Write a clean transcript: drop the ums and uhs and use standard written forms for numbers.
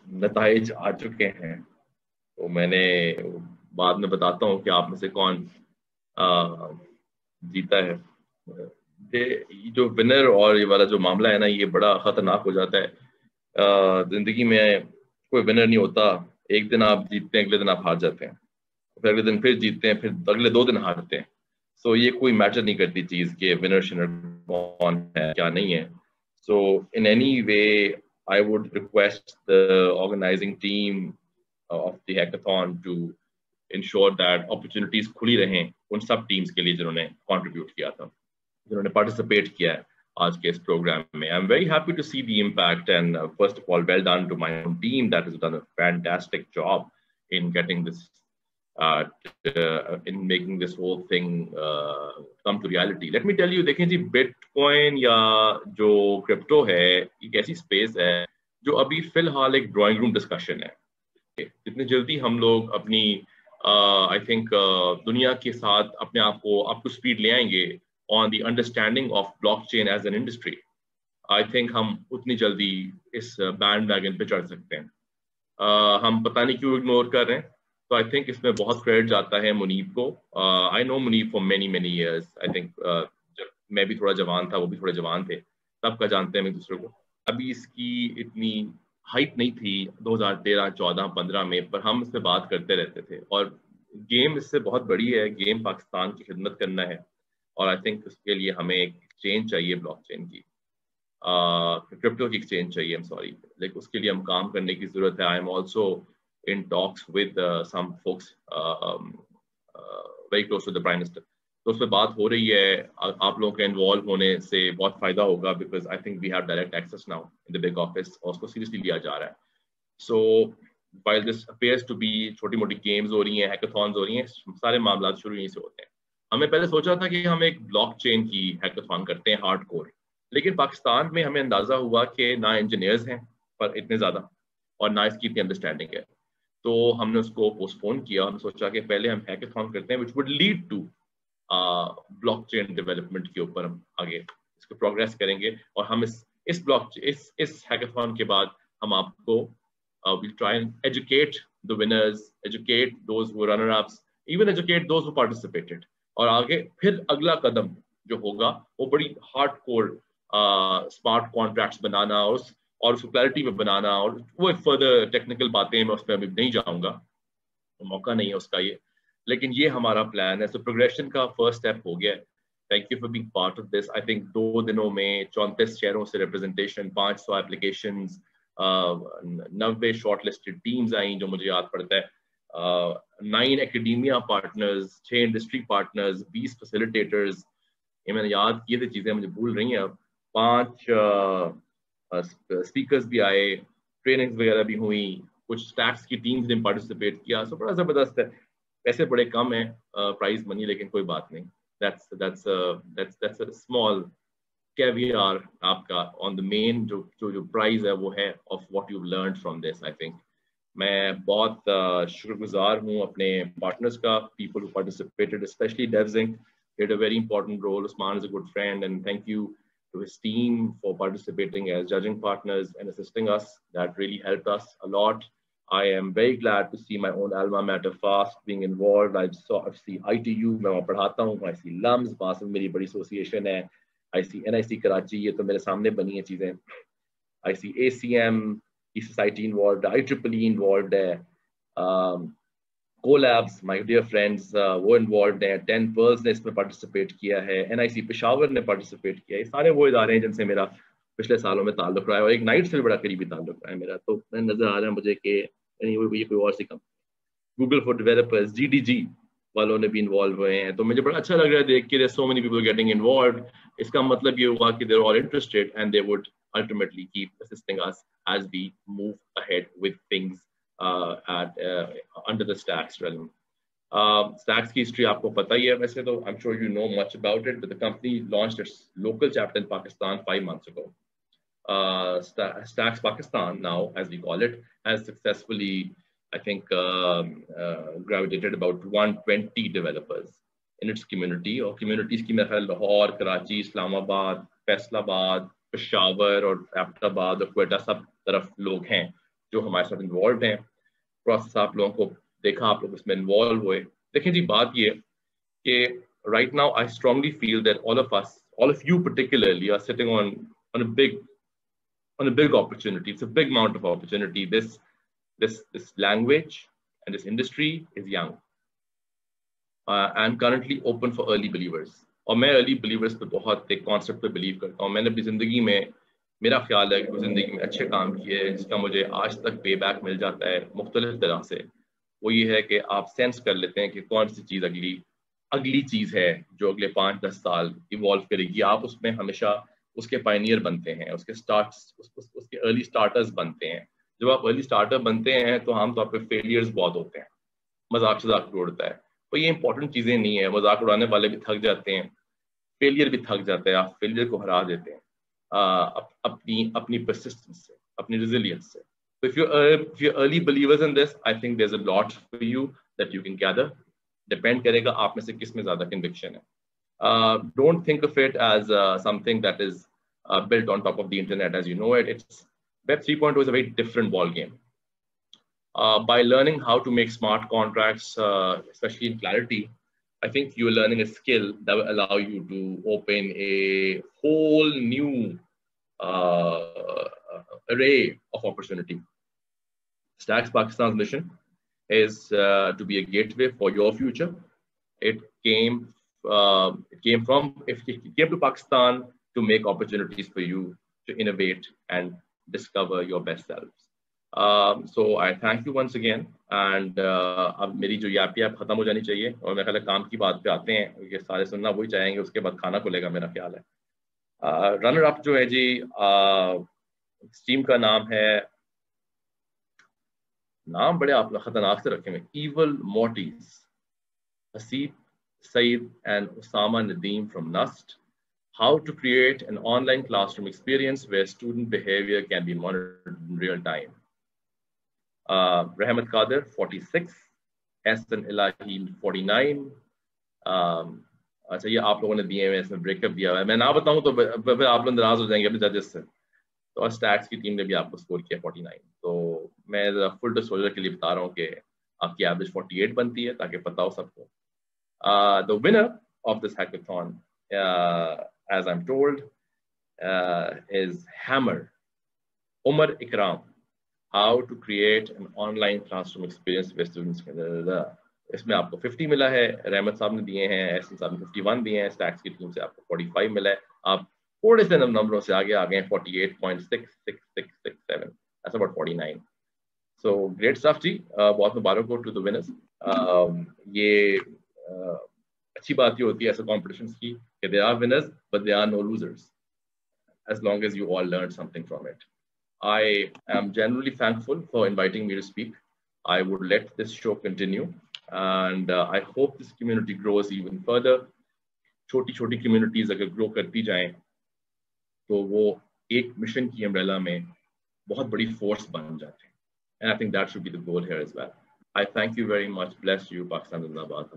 नताइज आ चुके हैं, तो मैंने बाद में बताता हूँ कि आप में से कौन जीता है। ये जो विनर और ये वाला जो मामला है ना, ये बड़ा खतरनाक हो जाता है। जिंदगी में कोई विनर नहीं होता। एक दिन आप जीतते हैं, अगले दिन आप हार जाते हैं, फिर अगले दिन फिर जीतते हैं, फिर अगले 2 दिन हारते हैं। सो ये कोई मैटर नहीं करती चीज के विनर शिनर कौन है क्या नहीं है। So in any way I would request the organising team of the hackathon to ensure that opportunities खुली रहें उन सब टीम्स के लिए जिन्होंने कंट्रीब्यूट किया था, जिन्होंने पार्टिसिपेट किया है आज के इस प्रोग्राम में। I am very happy to see the impact and first of all well done to my own team that has done a fantastic job in getting this in making this whole thing come to reality. Let me tell you, देखें जी, bitcoin या जो crypto है एक ऐसी space है जो अभी फिलहाल एक ड्राइंग रूम डिस्कशन है। जितनी जल्दी हम लोग अपनी आई थिंक दुनिया के साथ अपने आप को अप टू स्पीड ले आएंगे on the understanding of blockchain as an industry, I think हम उतनी जल्दी इस बैंड वैगन पे चढ़ सकते हैं। हम पता नहीं क्यों इग्नोर कर रहे हैं। तो आई थिंक इसमें बहुत क्रेडिट जाता है मुनीब को। I know Muneeb for many many years. I think जब मैं भी थोड़ा जवान था, वो भी थोड़े जवान थे, तब का जानते हैं हम एक दूसरे को। अभी इसकी इतनी हाइप नहीं थी 2013, 14, 15 में, पर हम इस पर बात करते रहते थे। और गेम इससे बहुत बड़ी है, गेम पाकिस्तान की खिदमत करना है, और आई थिंक उसके लिए हमें एक एक्सचेंज चाहिए ब्लॉकचेन की, क्रिप्टो की एक्सचेंज चाहिए, आई एम सॉरी, लेकिन उसके लिए हम काम करने की जरूरत है। I am also in talks with some folks very close to the prime minister, तो उस पर बात हो रही है। आप लोगों के इन्वॉल्व होने से बहुत फायदा होगा, because I think we have direct access now in the big office, और उसको सीरियसली लिया जा रहा है। सो while this appears to be छोटी मोटी गेम्स हो रही हैं, हैकाथॉन्स हो रही हैं, सारे मामला शुरू यहीं से होते हैं। हमने पहले सोचा था कि हम एक ब्लॉकचेन की हैकाथॉन करते हैं हार्डकोर, लेकिन पाकिस्तान में हमें अंदाजा हुआ कि ना इंजीनियर्स हैं पर इतने ज्यादा, और ना इसकी इतनी अंडरस्टैंडिंग है, तो हमने उसको पोस्टपोन किया। हमने सोचा कि पहले हम हैकाथॉन करते हैं, which would lead to blockchain development के ऊपर हम आगे इसको प्रोग्रेस करेंगे। और हम इस ब्लॉक इस हैकाथॉन के बाद हम आपको we'll try and educate the winners, educate those who were runner-ups, even educate those who participated. और आगे फिर अगला कदम जो होगा वो बड़ी हार्डकोर स्मार्ट कॉन्ट्रैक्ट्स बनाना और उसको क्लैरिटी में बनाना, और वो फर्दर टेक्निकल बातें मैं उसमें अभी नहीं जाऊंगा, मौका नहीं है उसका ये, लेकिन ये हमारा प्लान है। सो प्रोग्रेशन का फर्स्ट स्टेप हो गया। Thank you for being part of this. I think 2 दिनों में 34 शहरों से रिप्रेजेंटेशन, 500 एप्लीकेशंस, 90 शॉर्टलिस्टेड टीम्स आई जो मुझे याद पड़ता है, 9 academia partners, 6 industry partners, 20 facilitators, ये मैंने याद किए थे, चीजें मुझे भूल रही हैं अब। 5 स्पीकर्स भी आए, ट्रेनिंग्स वगैरह भी हुई, कुछ स्टैक्स की टीम्स ने पार्टिसिपेट किया। सो बड़ा जबरदस्त है। पैसे बड़े कम है प्राइज मनी, लेकिन कोई बात नहीं, that's a small caviar आपका on the main जो प्राइज है वो है of what you've learned from this. I think मैं बहुत शुक्रगुजार हूँ अपने पार्टनर्स का, people who participated, especially DevZinc played a very important role. Usman is a good friend, and thank you to his team for participating as judging partners and assisting us. That really helped us a lot. I am very glad to see my own alma mater FAST being involved. I see ITU, मैं वहाँ पढ़ाता हूँ, I see LUMS, पास में मेरी बड़ी association है, I see NIC Karachi, ये तो मेरे सामने बनी है चीजें, I see ACM की सोसाइटी इन्वॉल्व, IEEE इन्वॉल्व है, कोलैब्स, माय डियर फ्रेंड्स, वो इन्वॉल्व हैं, 10 पर्ल्स ने इसमें पार्टिसिपेट किया है, NIC पेशावर ने पार्टिसिपेट किया है। ये सारे वो इदारे हैं जिनसे मेरा पिछले सालों में ताल्लुक रहा है, और एक नाइट से भी बड़ा करीबी ताल्लुक रहा है मेरा। तो नजर आ रहा है मुझे कि ये कोई और सी company, Google for developers, GDG वालों ने भी इन्वॉल्व हुए हैं। तो मुझे बड़ा अच्छा लग रहा है देख के, there so many people getting involve. इसका मतलब ये हुआ कि there all interested and they would ultimately keep assisting us as we move ahead with things under the Stacks realm. Stacks की हिस्ट्री आपको पता ही है वैसे तो, I'm sure you know much about it, but the company launched its local chapter in Pakistan 5 months ago. Stacks Pakistan now, as we call it, has successfully, I think, gravitated about 120 developers in its community, और communities की मेरे ख्याल लाहौर, कराची, इस्लामाबाद, फैसलाबाद, पेशावर और एबटाबाद और क्वेटा सब तरफ लोग हैं। जो हमारे साथ इन्वॉल्व हैं, प्रोसेस आप लोगों को देखा, आप लोग इसमें इन्वॉल्व हुए। देखें जी, बात ये कि right now I strongly feel that all of us, all of you particularly, are sitting on a big opportunity. It's a big amount of opportunity. This language and this industry is young and currently open for early believers. और मैं early believers पे बहुत एक concept पे believe करता हूँ। मैंने अपनी ज़िंदगी में, मेरा ख्याल है कि ज़िंदगी में अच्छे काम किए हैं जिसका मुझे आज तक पेबैक मिल जाता है मुख्तलिफ तरह से। वो ये है कि आप सेंस कर लेते हैं कि कौन सी चीज़ अगली चीज़ है जो अगले 5-10 साल इवॉल्व करेगी। आप उसमें हमेशा उसके पायनियर बनते हैं, उसके अर्ली स्टार्टर्स बनते हैं। जब आप अर्ली स्टार्टर बनते हैं तो आमतौर पर फेलियर्स बहुत होते हैं, मजाक उड़ता है। तो ये इंपॉर्टेंट चीज़ें नहीं है। मजाक उड़ाने वाले भी थक जाते हैं, फेलियर भी थक जाता है, आप फेलियर को हरा देते हैं अपनी परसिस्टेंस से, अपनी रेजिलियंस से। So if you're early believers in this, I think there's a lot for you that you can gather. Depend करेगा आप में से किस में ज़्यादा conviction है. Don't think of it as something that is built on top of the internet as you know it. Web 3.0 is a very different ball game. By learning how to make smart contracts, especially in Clarity, I think you're learning a skill that will allow you to open a whole new array of opportunity. Stacks Pakistan's mission is to be a gateway for your future. It came to Pakistan to make opportunities for you to innovate and discover your best selves. So I thank you once again. And अब मेरी जो यापी आप खत्म हो जानी चाहिए और मेरे ख्याल है काम की बात पे आते हैं। ये सारे सुनना वही चाहेंगे, उसके बाद खाना खुलेगा मेरा ख्याल है। रनर अप जो है जी, टीम का नाम है, नाम बड़े आप खतरनाक से रखे हुए, Evil Mortys, Hasib Saeed and Osama Nadeem from NUST. How to create an online classroom experience where student behavior can be monitored in real time. Rahmat Qadir 46, Ehsan Ilahi 49. अच्छा, ये आप लोगों ने दिए हैं, इसमें ब्रेकअप दिया हुआ है। मैं ना बताऊं तो फिर आप लोग नाराज हो जाएंगे अपने जजेस से। तो और स्टैक्स की टीम ने भी आपको स्कोर किया 49। तो मैं फुल डिस्क्लोजर के लिए बता रहा हूँ कि आपकी एवरेज 48 बनती है, ताकि पता हो सबको। The winner of this hackathon, as I'm told, is Hammer Umar Ikram. How to create an online classroom experience with students. इसमें आपको 50 मिला है, रहमत साहब ने दिए हैं, एहसन साहब ने 51 दिए हैं, स्टैक्स की टीम से आपको 45 मिला है। आप थोड़े से नंबरों से आगे आ गए हैं, 48.6667, that's about 49. So great stuff जी, बहुत मुबारक हो to the winners. ये अच्छी बात ये होती है ऐसे कॉम्पिटिशन्स की कि there are winners but there are no losers, as long as you all learn something from it. I am genuinely thankful for inviting me to speak. I would let this show continue, and I hope this community grows even further. छोटी communities अगर grow करती जाएं तो वो एक mission की umbrella में बहुत बड़ी force बन जाते हैं. And I think that should be the goal here as well. I thank you very much. Bless you, Pakistan Zindabad.